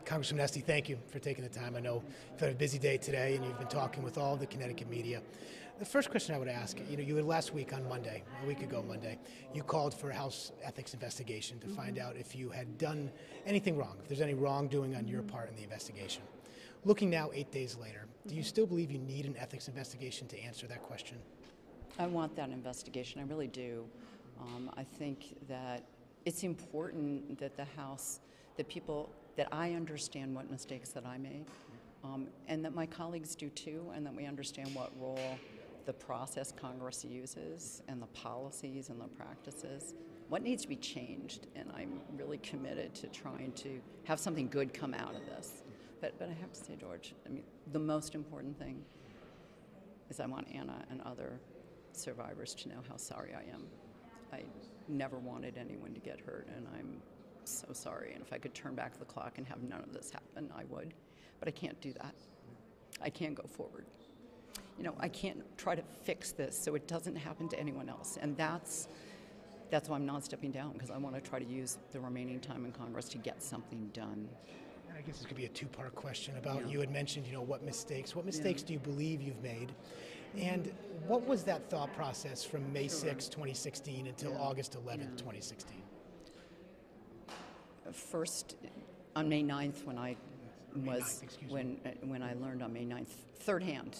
Congresswoman Esty, thank you for taking the time. I know you've had a busy day today and you've been talking with all the Connecticut media. The first question I would ask, you had last week on Monday, a week ago Monday, you called for a House ethics investigation to find out if you had done anything wrong, if there's any wrongdoing on your part in the investigation. Looking now 8 days later, do you still believe you need an ethics investigation to answer that question? I want that investigation, I really do. I think that it's important that the House, that I understand what mistakes that I made, and that my colleagues do too, and that we understand what role the process Congress uses and the policies and the practices, what needs to be changed, and I'm really committed to trying to have something good come out of this. But I have to say, George, the most important thing is I want Anna and other survivors to know how sorry I am. I never wanted anyone to get hurt, and I'm so sorry. And if I could turn back the clock and have none of this happen, I would. But I can't do that. I can't go forward. I can't try to fix this so it doesn't happen to anyone else. And that's why I'm not stepping down, because I want to try to use the remaining time in Congress to get something done. I guess this could be a two-part question about, you had mentioned, what mistakes do you believe you've made? And what was that thought process from May 6, 2016 until August 11, 2016? First, on May 9th, when I learned on May 9th, third hand,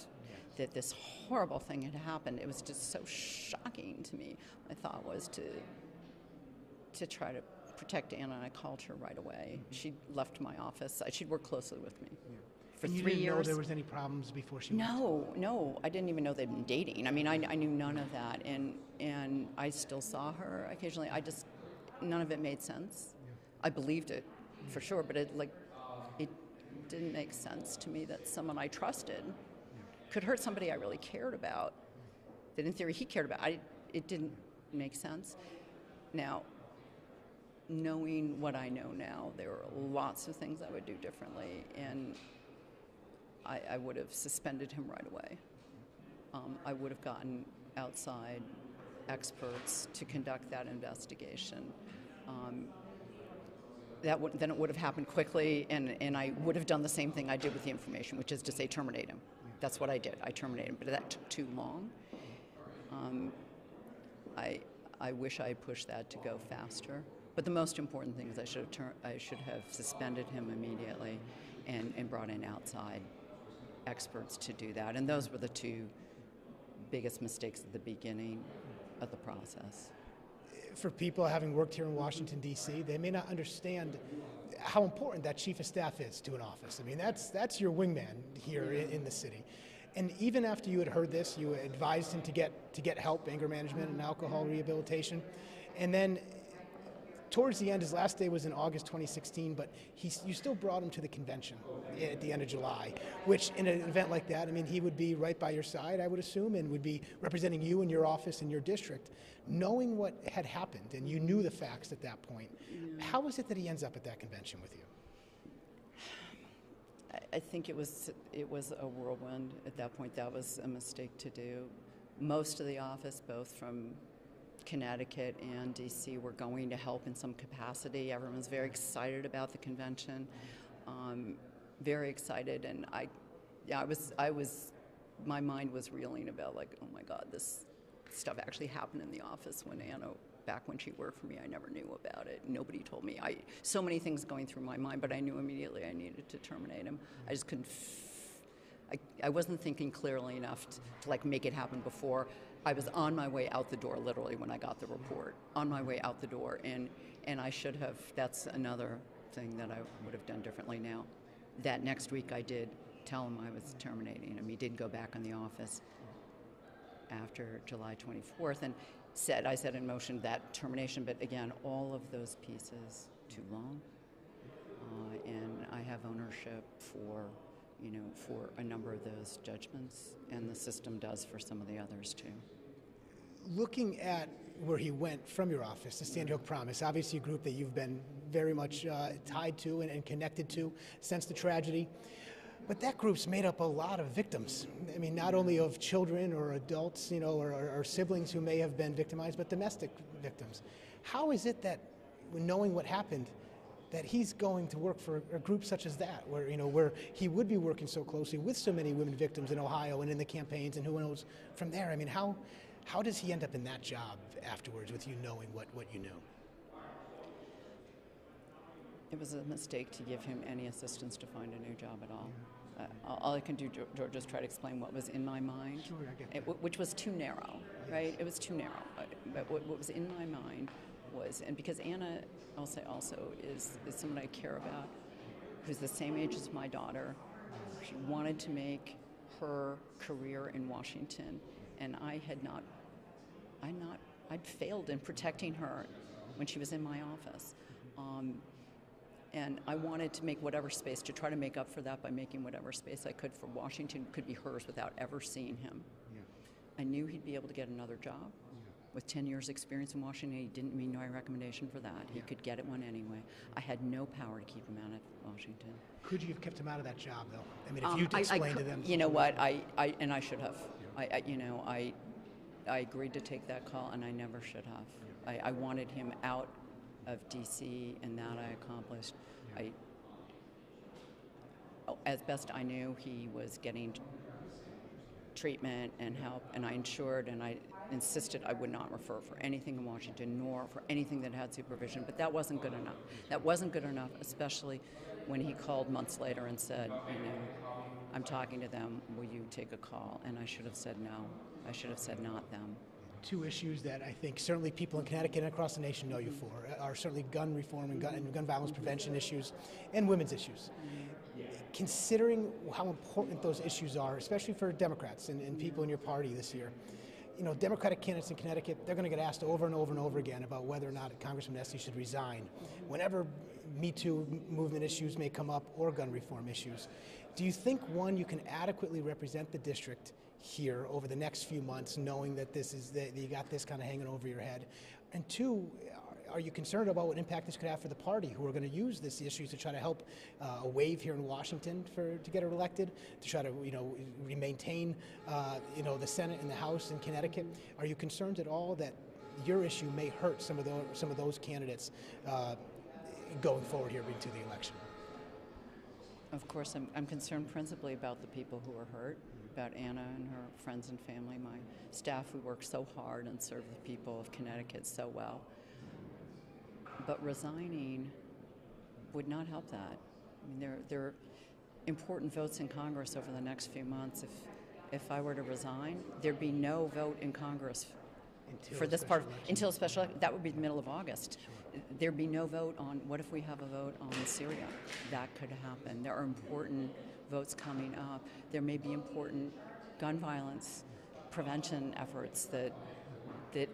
that this horrible thing had happened, it was just so shocking to me. My thought was to try to protect Anna, and I called her right away. She left my office. She'd worked closely with me for 3 years. You didn't know there was any problems before she went? No, I didn't even know they'd been dating. I knew none of that, and I still saw her occasionally. None of it made sense. I believed it for sure, but it didn't make sense to me that someone I trusted could hurt somebody I really cared about, that in theory he cared about. It didn't make sense. Now, knowing what I know now, there are lots of things I would do differently, and I would have suspended him right away. I would have gotten outside experts to conduct that investigation. Then it would have happened quickly, and I would have done the same thing I did with the information, which is to say terminate him. That's what I did. I terminated him, but that took too long. I wish I had pushed that to go faster. But the most important thing is I should have suspended him immediately and brought in outside experts to do that. And those were the two biggest mistakes at the beginning of the process. For people having worked here in Washington, D.C., they may not understand how important that chief of staff is to an office. That's your wingman here in the city. And even after you had heard this, you advised him to get help, anger management and alcohol rehabilitation. And then towards the end, his last day was in August 2016, but you still brought him to the convention at the end of July, which in an event like that, he would be right by your side, I would assume, and would be representing you and your office and your district. Knowing what had happened, and you knew the facts at that point, how was it that he ends up at that convention with you? I think it was a whirlwind at that point. That was a mistake to do. Most of the office, both from Connecticut and DC, were going to help in some capacity. Everyone's very excited about the convention, very excited, and my mind was reeling about oh my God, this stuff actually happened in the office when Anna, back when she worked for me, I never knew about it. Nobody told me. So many things going through my mind, but I knew immediately I needed to terminate him. I just couldn't. I wasn't thinking clearly enough to make it happen before. I was on my way out the door, literally, when I got the report. On my way out the door, and I should have. That's another thing that I would have done differently now. That next week, I did tell him I was terminating him. He did go back in the office after July 24th, and I set in motion that termination. But again, all of those pieces too long, and I have ownership for a number of those judgments, and the system does for some of the others too. Looking at where he went from your office, the Sandy Hook Promise, obviously a group that you've been very much tied to and connected to since the tragedy. But that group's made up a lot of victims. Not only of children or adults, or siblings who may have been victimized, but domestic victims. How is it that, knowing what happened, that he's going to work for a group such as that, where he would be working so closely with so many women victims in Ohio and in the campaigns, and who knows from there. I mean, how does he end up in that job afterwards with you knowing what you knew? It was a mistake to give him any assistance to find a new job at all. All I can do, George, is try to explain what was in my mind, Sure, I get that. which was too narrow, right? It was too narrow. But what was in my mind was, and because Anna, I'll say also, is someone I care about, who's the same age as my daughter. She wanted to make her career in Washington, and I'd failed in protecting her when she was in my office. And I wanted to make whatever space, to try to make up for that by making whatever space I could for Washington could be hers without ever seeing him. Yeah. I knew he'd be able to get another job. With 10 years experience in Washington, he didn't need my recommendation for that. He could get it one anyway. I had no power to keep him out of Washington. Could you have kept him out of that job, though? I mean, if you'd explained to them. You know what, I should have. I agreed to take that call, and I never should have. I wanted him out of D.C., and that I accomplished. As best I knew, he was getting treatment and help, and I ensured and I insisted I would not refer for anything in Washington, nor for anything that had supervision, but that wasn't good enough. That wasn't good enough, especially when he called months later and said, I'm talking to them, will you take a call? And I should have said no. I should have said not them. Two issues that I think certainly people in Connecticut and across the nation know you for are certainly gun reform and gun violence prevention issues and women's issues. Considering how important those issues are, especially for Democrats and people in your party this year, Democratic candidates in Connecticut, they're going to get asked over and over and over again about whether or not Congresswoman Esty should resign whenever Me Too movement issues may come up or gun reform issues. Do you think, one, you can adequately represent the district here over the next few months, knowing that that you got this kind of hanging over your head? And two, are you concerned about what impact this could have for the party, who are going to use this issue to try to help a wave here in Washington to get her elected, to try to maintain the Senate and the House in Connecticut? Are you concerned at all that your issue may hurt some of those candidates going forward here into the election? Of course, I'm concerned principally about the people who are hurt, about Anna and her friends and family, my staff who work so hard and serve the people of Connecticut so well. But resigning would not help that. I mean, there are important votes in Congress over the next few months. If I were to resign, there'd be no vote in Congress for this part until a special election. That would be the middle of August. Sure. There'd be no vote on, what if we have a vote on Syria? That could happen. There are important votes coming up. There may be important gun violence prevention efforts that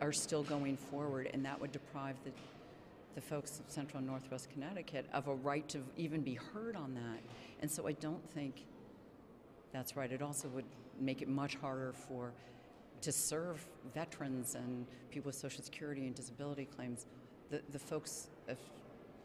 are still going forward, and that would deprive the folks of Central and Northwest Connecticut of a right to even be heard on that. And so I don't think that's right. It also would make it much harder to serve veterans and people with Social Security and disability claims. The folks of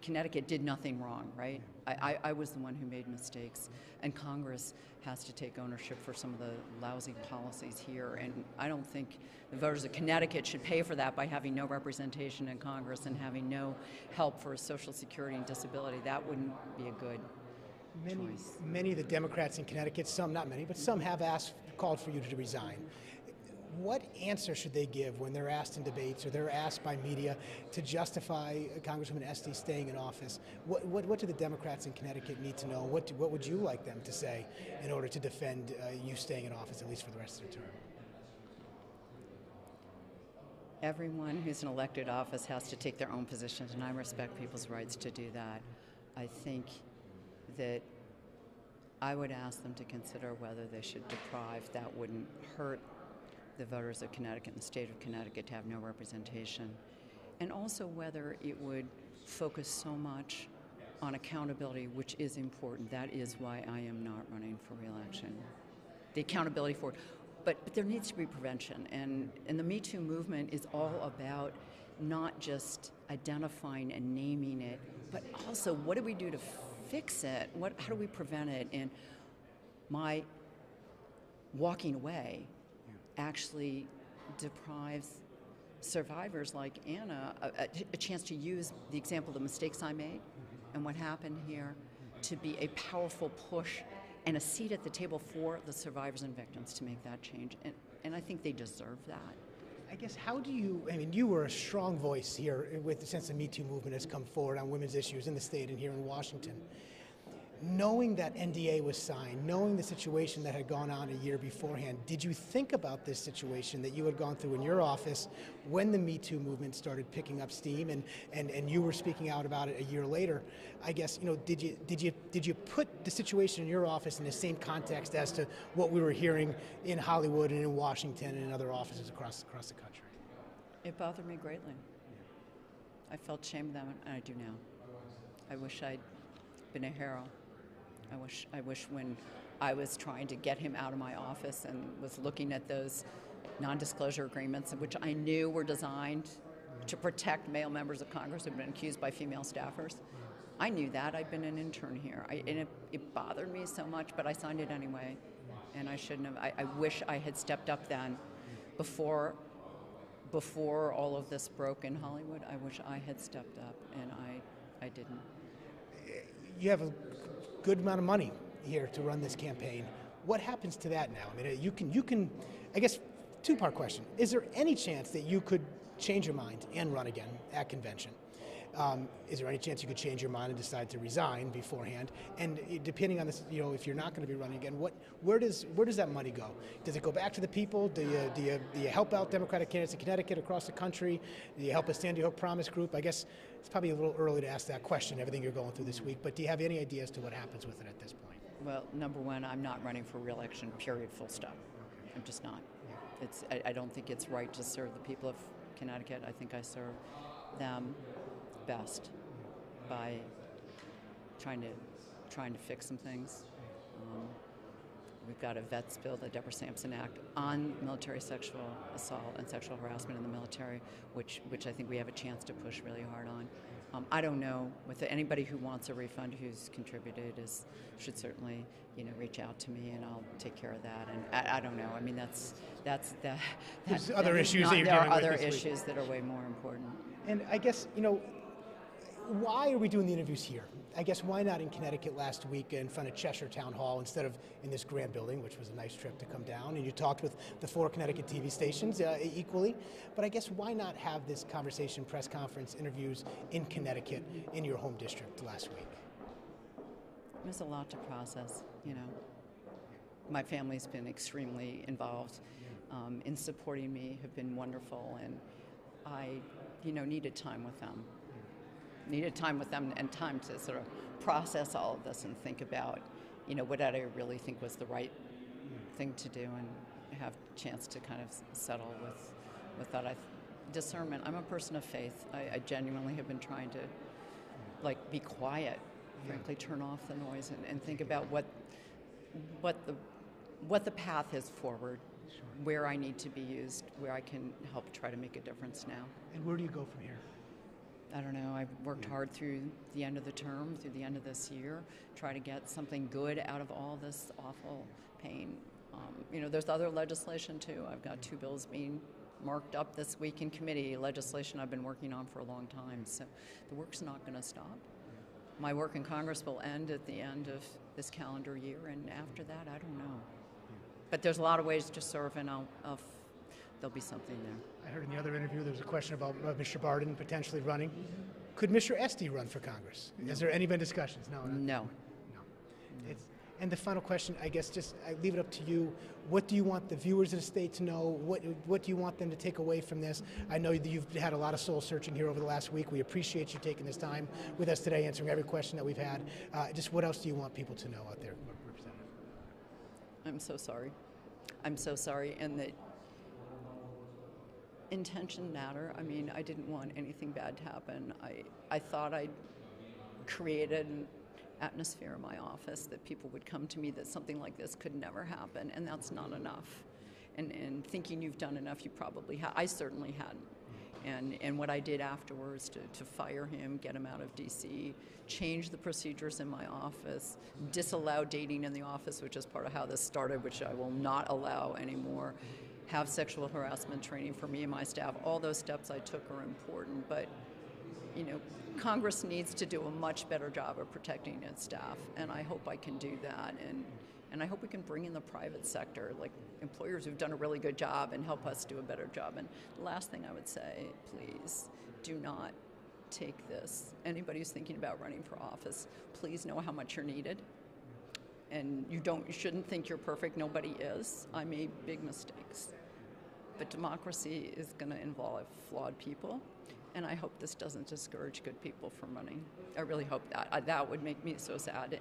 Connecticut did nothing wrong, right? I was the one who made mistakes, and Congress has to take ownership for some of the lousy policies here, and I don't think the voters of Connecticut should pay for that by having no representation in Congress and having no help for Social Security and disability. That wouldn't be a good choice. Many of the Democrats in Connecticut, some, not many, but some have called for you to resign. What answer should they give when they're asked in debates or they're asked by media to justify Congresswoman Esty staying in office? What do the Democrats in Connecticut need to know? What would you like them to say in order to defend you staying in office, at least for the rest of the term? Everyone who's in elected office has to take their own positions, and I respect people's rights to do that. I think that I would ask them to consider whether they should deprive, that wouldn't hurt the voters of Connecticut and the state of Connecticut to have no representation, and also whether it would focus so much on accountability, which is important. That is why I am not running for re-election. The accountability for it. But there needs to be prevention, and the Me Too movement is all about not just identifying and naming it, but also what do we do to fix it? How do we prevent it? And my walking away actually deprives survivors like Anna a chance to use the example, the mistakes I made, and what happened here to be a powerful push and a seat at the table for the survivors and victims to make that change. And I think they deserve that. I guess, how do you, I mean, you were a strong voice here with the sense the Me Too movement has come forward on women's issues in the state and here in Washington. Knowing that NDA was signed, knowing the situation that had gone on a year beforehand, did you think about this situation that you had gone through in your office when the Me Too movement started picking up steam and you were speaking out about it a year later? I guess, did you put the situation in your office in the same context as to what we were hearing in Hollywood and in Washington and in other offices across the country? It bothered me greatly. I felt shame then, and I do now. I wish I'd been a hero. I wish when I was trying to get him out of my office and was looking at those non-disclosure agreements, which I knew were designed to protect male members of Congress who had been accused by female staffers. I knew that. I'd been an intern here. And it bothered me so much, but I signed it anyway. And I shouldn't have. I wish I had stepped up then before all of this broke in Hollywood. I wish I had stepped up, and I didn't. You have a good amount of money here to run this campaign. What happens to that now? I mean, you can. I guess, two-part question. Is there any chance that you could change your mind and run again at convention? Is there any chance you could change your mind and decide to resign beforehand? And depending on this, if you're not going to be running again, where does that money go? Does it go back to the people? Do you help out Democratic candidates in Connecticut, across the country? Do you help a Sandy Hook Promise group? I guess it's probably a little early to ask that question, everything you're going through this week, but do you have any idea as to what happens with it at this point? Well, number one, I'm not running for re-election, period, full stop. I'm just not. I don't think it's right to serve the people of Connecticut. I think I serve them best by trying to fix some things. We've got a vets bill, the Deborah Sampson Act, on military sexual assault and sexual harassment in the military, which I think we have a chance to push really hard on. I don't know, with anybody who wants a refund who's contributed should certainly reach out to me, and I'll take care of that. And I don't know. I mean, that's There's other issues that you're there are dealing with other this week. issues that are way more important. And I guess, why are we doing the interviews here? I guess, why not in Connecticut last week in front of Cheshire Town Hall instead of in this grand building, which was a nice trip to come down, and you talked with the 4 Connecticut TV stations equally. But I guess, why not have this conversation, press conference, interviews in Connecticut in your home district last week? There's a lot to process, My family's been extremely involved in supporting me, have been wonderful, and I, needed time with them. Needed time with them and time to sort of process all of this and think about, what I really think was the right thing to do, and have a chance to kind of settle with that discernment. I'm a person of faith. I genuinely have been trying to, be quiet, frankly, turn off the noise and think about what the path is forward, where I need to be used, where I can help try to make a difference now. And where do you go from here? I don't know. I've worked hard through the end of the term, through the end of this year, try to get something good out of all this awful pain. There's other legislation too. I've got 2 bills being marked up this week in committee, legislation I've been working on for a long time. So the work's not going to stop. My work in Congress will end at the end of this calendar year, and after that, I don't know. But there's a lot of ways to serve, and there'll be something there. I heard in the other interview there was a question about Mr. Barden potentially running. Could Mr. Esty run for Congress? No. Has there any been discussions? No. No. And the final question, I guess, I leave it up to you. What do you want the viewers of the state to know? What do you want them to take away from this? I know that you've had a lot of soul searching here over the last week. We appreciate you taking this time with us today, answering every question that we've had. Just what else do you want people to know out there, Representative? I'm so sorry. I'm so sorry, and that intention matter. I mean, I didn't want anything bad to happen. I thought I'd created an atmosphere in my office that people would come to me that something like this could never happen, and that's not enough. And thinking you've done enough, you probably have. I certainly hadn't. And what I did afterwards to fire him, get him out of D.C., change the procedures in my office, disallow dating in the office, which is part of how this started, which I will not allow anymore, have sexual harassment training for me and my staff. All those steps I took are important, but Congress needs to do a much better job of protecting its staff, and I hope I can do that. And I hope we can bring in the private sector, like employers who've done a really good job, and help us do a better job. And the last thing I would say, please do not take this. Anybody who's thinking about running for office, please know how much you're needed. And you shouldn't think you're perfect. Nobody is. I made big mistakes. But democracy is going to involve flawed people. And I hope this doesn't discourage good people from running. I really hope that. That would make me so sad.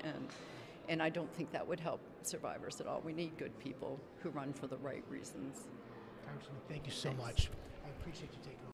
And I don't think that would help survivors at all. We need good people who run for the right reasons. Congresswoman, thank you so much. I appreciate you taking